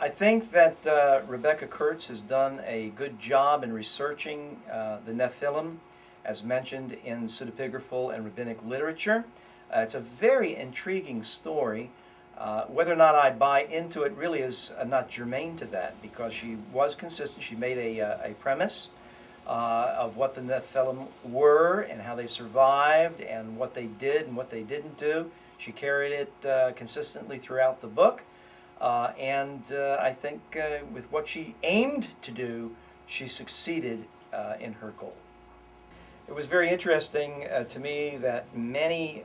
I think that Rebecca Kurtz has done a good job in researching the Nephilim, as mentioned in pseudepigraphal and rabbinic literature. It's a very intriguing story. Whether or not I buy into it really is not germane to that, because she was consistent. She made a premise of what the Nephilim were and how they survived and what they did and what they didn't do. She carried it consistently throughout the book. I think with what she aimed to do, she succeeded in her goal. It was very interesting to me that many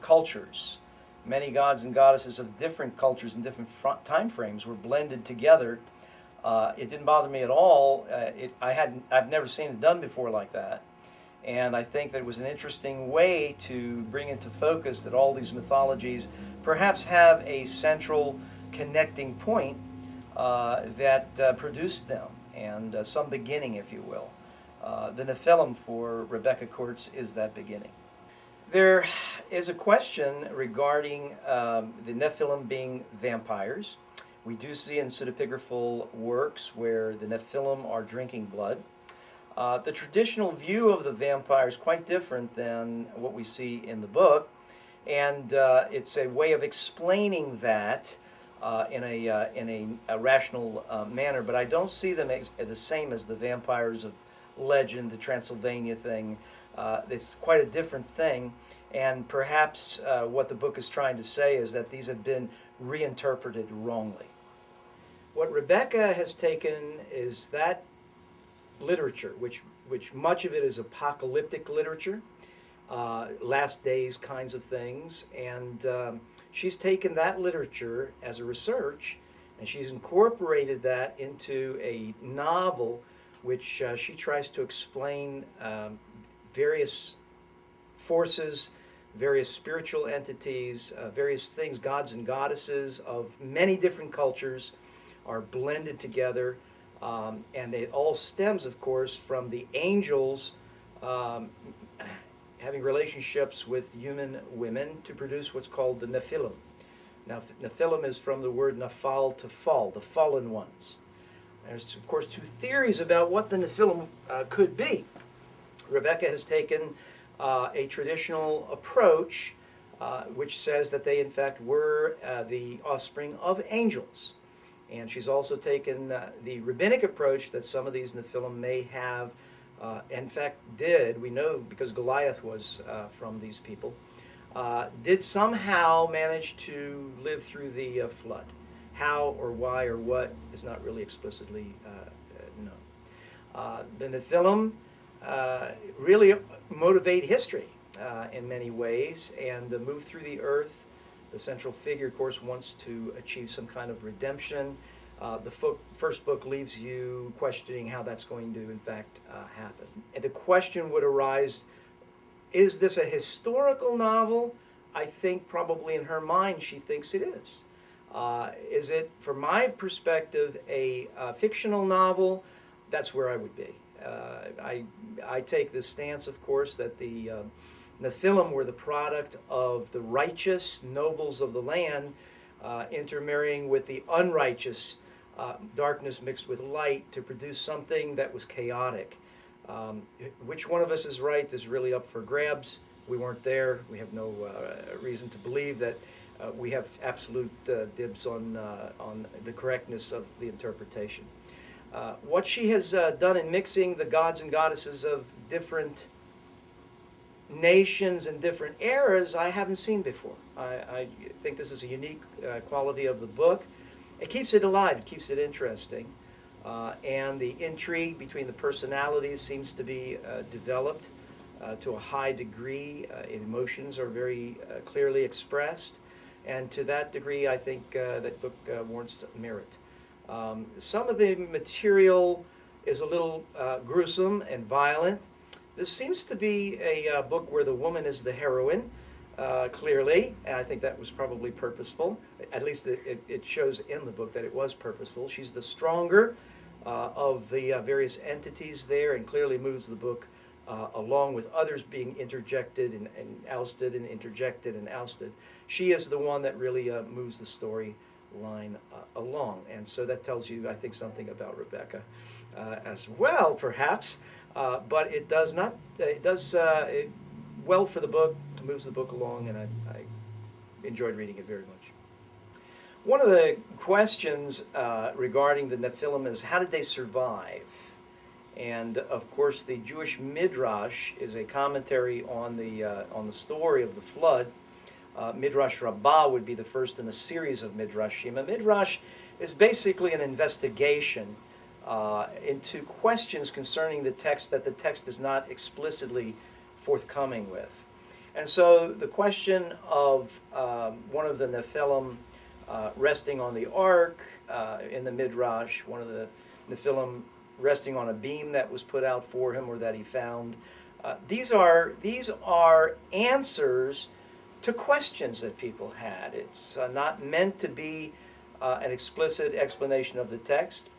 cultures, many gods and goddesses of different cultures and different time frames were blended together. It didn't bother me at all. I've never seen it done before like that. And I think that it was an interesting way to bring into focus that all these mythologies perhaps have a central connecting point that produced them, and some beginning, if you will. The Nephilim for Rebecca Kurtz is that beginning. There is a question regarding the Nephilim being vampires. We do see in pseudepigraphal works where the Nephilim are drinking blood. The traditional view of the vampire is quite different than what we see in the book, and it's a way of explaining that in a rational manner, but I don't see them the same as the vampires of legend, the Transylvania thing. It's quite a different thing, and perhaps what the book is trying to say is that these have been reinterpreted wrongly. What Rebecca has taken is that literature, which much of it is apocalyptic literature, last days kinds of things, and she's taken that literature as a research, and she's incorporated that into a novel which she tries to explain various forces, various spiritual entities, various things, gods and goddesses of many different cultures are blended together, and it all stems, of course, from the angels having relationships with human women to produce what's called the Nephilim. Now, Nephilim is from the word nafal, to fall, the fallen ones. There's, of course, two theories about what the Nephilim could be. Rebecca has taken a traditional approach which says that they, in fact, were the offspring of angels. And she's also taken the rabbinic approach that some of these Nephilim may have, in fact did, we know because Goliath was from these people, did somehow manage to live through the flood. How or why or what is not really explicitly known. The Nephilim really motivate history in many ways and move through the earth. The central figure, of course, wants to achieve some kind of redemption. The first book leaves you questioning how that's going to, in fact, happen. And the question would arise, is this a historical novel? I think probably in her mind she thinks it is. Is it, from my perspective, a fictional novel? That's where I would be. I take the stance, of course, that the Nephilim were the product of the righteous nobles of the land intermarrying with the unrighteous, darkness mixed with light, to produce something that was chaotic. Which one of us is right is really up for grabs. We weren't there. We have no reason to believe that we have absolute dibs on the correctness of the interpretation. What she has done in mixing the gods and goddesses of different nations and different eras, I haven't seen before. I think this is a unique quality of the book. It keeps it alive, it keeps it interesting, and the intrigue between the personalities seems to be developed to a high degree. Emotions are very clearly expressed, and to that degree I think that book warrants merit. Some of the material is a little gruesome and violent. This seems to be a book where the woman is the heroine, clearly, and I think that was probably purposeful. At least it shows in the book that it was purposeful. She's the stronger of the various entities there, and clearly moves the book along with others being interjected and ousted and interjected and ousted. She is the one that really moves the story line along. And so that tells you, I think, something about Rebecca as well, perhaps. But it does not, it does well for the book, moves the book along, and I enjoyed reading it very much. One of the questions regarding the Nephilim is, how did they survive? And of course, the Jewish Midrash is a commentary on the story of the flood. Midrash Rabbah would be the first in a series of Midrashim. A Midrash is basically an investigation into questions concerning the text that the text is not explicitly forthcoming with. And so the question of one of the Nephilim resting on the ark in the Midrash, one of the Nephilim resting on a beam that was put out for him or that he found. These are answers to questions that people had. It's not meant to be an explicit explanation of the text.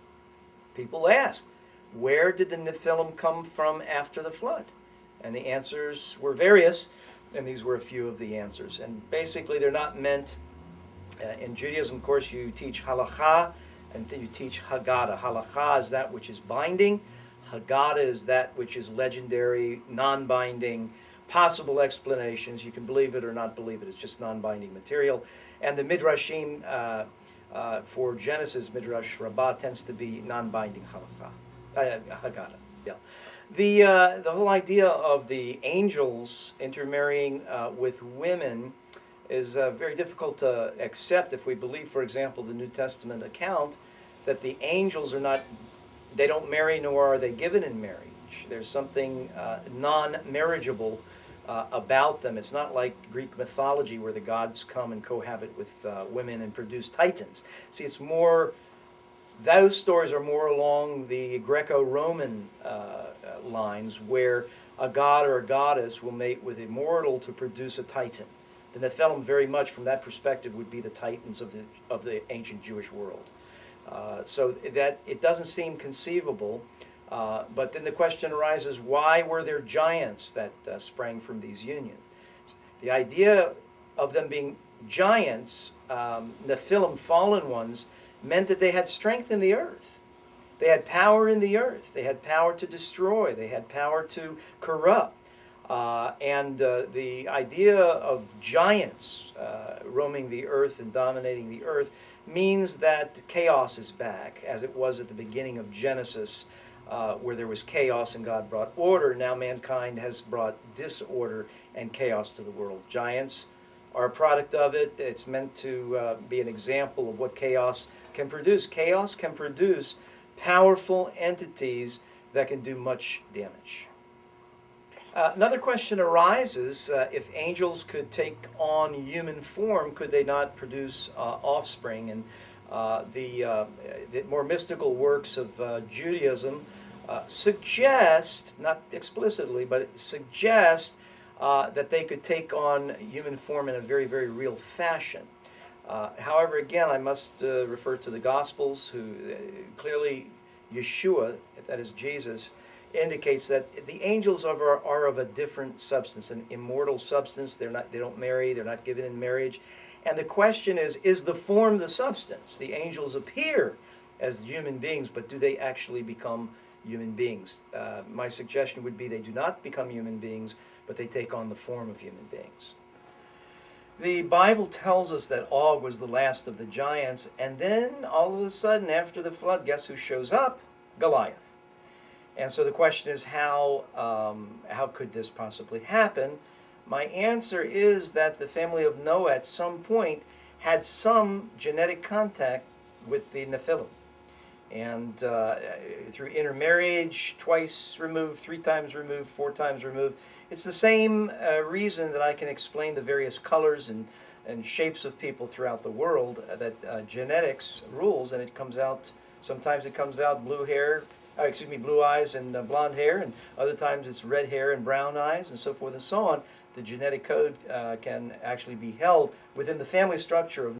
People ask, where did the Nephilim come from after the flood? And the answers were various, and these were a few of the answers. And basically, they're not meant, in Judaism, of course, you teach halakha, and then you teach Haggadah. Halakha is that which is binding. Haggadah is that which is legendary, non-binding, possible explanations. You can believe it or not believe it. It's just non-binding material. And the Midrashim for Genesis, Midrash Rabbah, tends to be non-binding halakha, Haggadah. Yeah. The whole idea of the angels intermarrying with women is very difficult to accept if we believe, for example, the New Testament account that the angels are not, they don't marry nor are they given in marriage. There's something non-marriageable about them. It's not like Greek mythology where the gods come and cohabit with women and produce titans. See, it's more, those stories are more along the Greco-Roman lines where a god or a goddess will mate with a mortal to produce a titan. The Nephilim, very much from that perspective, would be the titans of the ancient Jewish world. So that it doesn't seem conceivable. But then the question arises, why were there giants that sprang from these unions? The idea of them being giants, Nephilim, fallen ones, meant that they had strength in the earth. They had power in the earth. They had power to destroy. They had power to corrupt. And the idea of giants roaming the earth and dominating the earth means that chaos is back, as it was at the beginning of Genesis, where there was chaos and God brought order. Now mankind has brought disorder and chaos to the world. Giants are a product of it. It's meant to be an example of what chaos can produce. Chaos can produce powerful entities that can do much damage. Another question arises, if angels could take on human form, could they not produce offspring? And the more mystical works of Judaism suggest, not explicitly, but suggest that they could take on human form in a very, very real fashion. However, again, I must refer to the Gospels, who clearly Yeshua, that is Jesus, indicates that the angels are of a different substance, an immortal substance. They don't marry, they're not given in marriage. And the question is the form the substance? The angels appear as human beings, but do they actually become human beings? My suggestion would be they do not become human beings, but they take on the form of human beings. The Bible tells us that Og was the last of the giants, and then all of a sudden, after the flood, guess who shows up? Goliath. And so the question is, how could this possibly happen? My answer is that the family of Noah at some point had some genetic contact with the Nephilim. And through intermarriage, twice removed, 3 times removed, 4 times removed, it's the same reason that I can explain the various colors and shapes of people throughout the world, that genetics rules, and it comes out, sometimes it comes out blue eyes and blonde hair, and other times it's red hair and brown eyes, and so forth and so on. The genetic code can actually be held within the family structure of